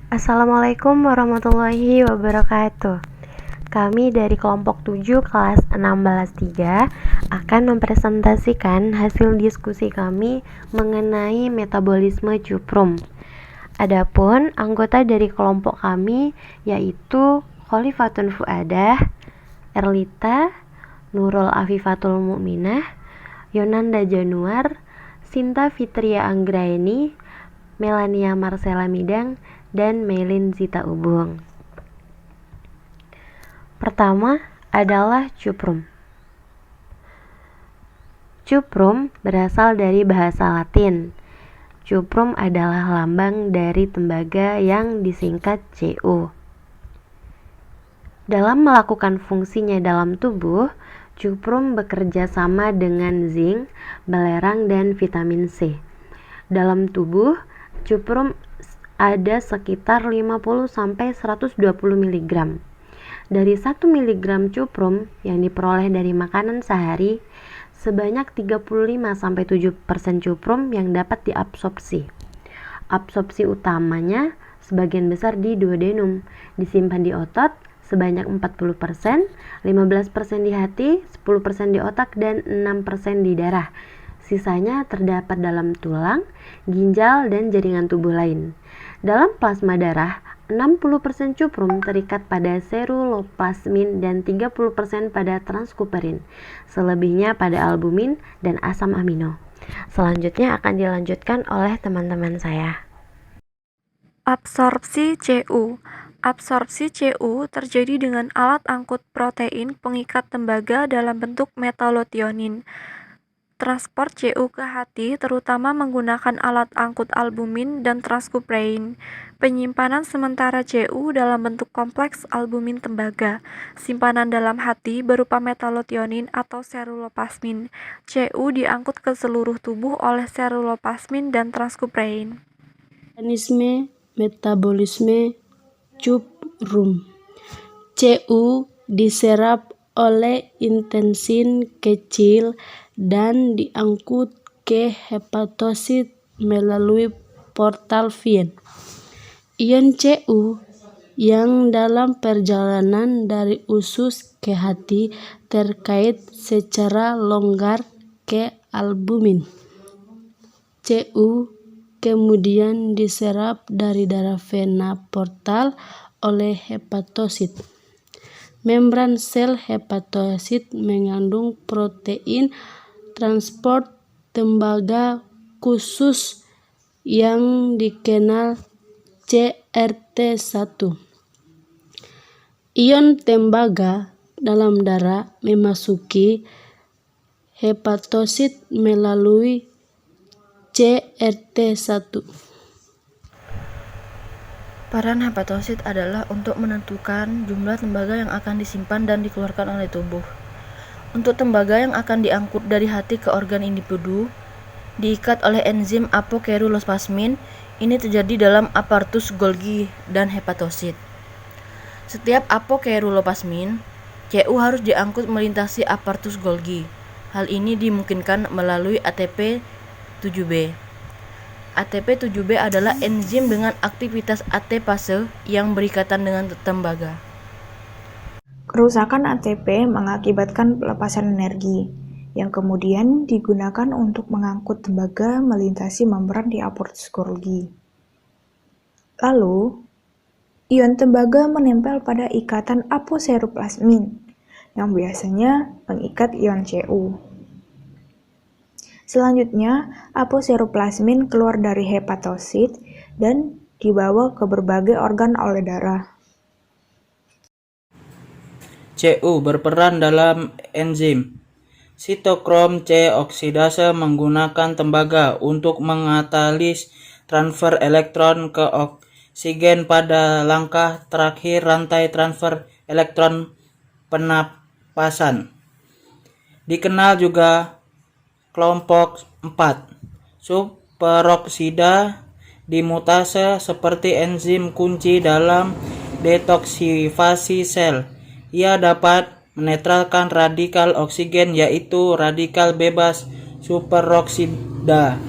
Assalamualaikum warahmatullahi wabarakatuh. Kami dari kelompok 7 kelas 16-3 akan mempresentasikan hasil diskusi kami mengenai metabolisme cuprum. Adapun anggota dari kelompok kami yaitu Khalifatun Fuadah, Erlita, Nurul Afifatul Mukminah, Yonanda Januar, Sinta Fitria Anggraeni, Melania Marcella Midang, dan Melin Zita Ubung. Pertama adalah cuprum. Cuprum berasal dari bahasa Latin. Cuprum adalah lambang dari tembaga yang disingkat Cu. Dalam melakukan fungsinya dalam tubuh, cuprum bekerja sama dengan zinc, belerang, dan vitamin C. Dalam tubuh, cuprum ada sekitar 50-120 mg. Dari 1 mg cuprum yang diperoleh dari makanan sehari, sebanyak 35-7% cuprum yang dapat diabsorpsi. Absorpsi utamanya sebagian besar di duodenum, disimpan di otot sebanyak 40%, 15% di hati, 10% di otak, dan 6% di darah. Sisanya terdapat dalam tulang, ginjal, dan jaringan tubuh lain. Dalam plasma darah, 60% cuprum terikat pada seruloplasmin dan 30% pada transkuperin. Selebihnya pada albumin dan asam amino. Selanjutnya akan dilanjutkan oleh teman-teman saya. Absorpsi Cu. Absorpsi Cu terjadi dengan alat angkut protein pengikat tembaga dalam bentuk metalothionin. Transport Cu ke hati terutama menggunakan alat angkut albumin dan transkuprein. Penyimpanan sementara Cu dalam bentuk kompleks albumin tembaga. Simpanan dalam hati berupa metalothionin atau seruloplasmin. Cu diangkut ke seluruh tubuh oleh seruloplasmin dan transkuprein. Mekanisme metabolisme cuprum. Cu diserap oleh intestin kecil dan diangkut ke hepatosit melalui portal vein. Ion Cu yang dalam perjalanan dari usus ke hati terkait secara longgar ke albumin. Cu kemudian diserap dari darah vena portal oleh hepatosit. Membran sel hepatosit mengandung protein transport tembaga khusus yang dikenal CRT1. Ion tembaga dalam darah memasuki hepatosit melalui CRT1. Peran hepatosit adalah untuk menentukan jumlah tembaga yang akan disimpan dan dikeluarkan oleh tubuh. Untuk tembaga yang akan diangkut dari hati ke organ individu, diikat oleh enzim apokeruloplasmin. Ini terjadi dalam aparatus Golgi dan hepatosit. Setiap apokeruloplasmin, Cu harus diangkut melintasi aparatus Golgi. Hal ini dimungkinkan melalui ATP-7B. ATP-7B adalah enzim dengan aktivitas ATPase yang berikatan dengan tembaga. Kerusakan ATP mengakibatkan pelepasan energi, yang kemudian digunakan untuk mengangkut tembaga melintasi membran di aparatus Golgi. Lalu, ion tembaga menempel pada ikatan aposeruloplasmin, yang biasanya mengikat ion Cu. Selanjutnya, aposeruloplasmin keluar dari hepatosit dan dibawa ke berbagai organ oleh darah. Cu berperan dalam enzim sitokrom C oksidase menggunakan tembaga untuk mengatalis transfer elektron ke oksigen pada langkah terakhir rantai transfer elektron penapasan. Dikenal juga kelompok 4, superoksida dimutase seperti enzim kunci dalam detoksifasi sel. Ia dapat menetralkan radikal oksigen yaitu radikal bebas superoksida.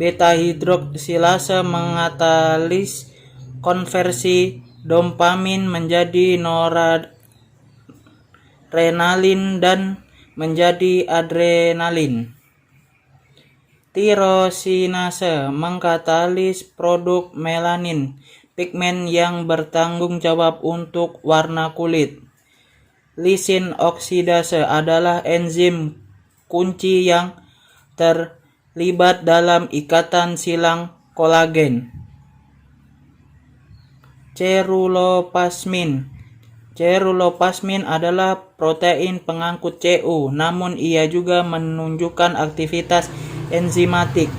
beta hidroksilase mengatalis konversi dopamin menjadi noradrenalin dan menjadi adrenalin. Tirosinase mengkatalis produk melanin, pigmen yang bertanggung jawab untuk warna kulit. Lisin oksidase adalah enzim kunci yang terlibat dalam ikatan silang kolagen. Ceruloplasmin adalah protein pengangkut CU, namun ia juga menunjukkan aktivitas enzimatik.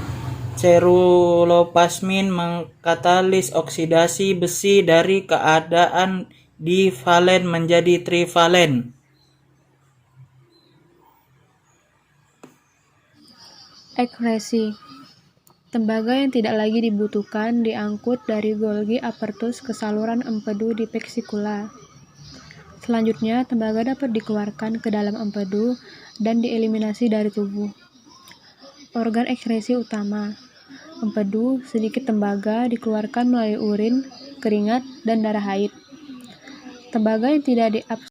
Ceruloplasmin mengkatalis oksidasi besi dari keadaan divalen menjadi trivalen. Ekresi. Tembaga yang tidak lagi dibutuhkan diangkut dari Golgi apertus ke saluran empedu di vesikula. Selanjutnya, tembaga dapat dikeluarkan ke dalam empedu dan dieliminasi dari tubuh. Organ ekskresi utama. Empedu, sedikit tembaga dikeluarkan melalui urin, keringat, dan darah haid. Tembaga yang tidak diabsorpsi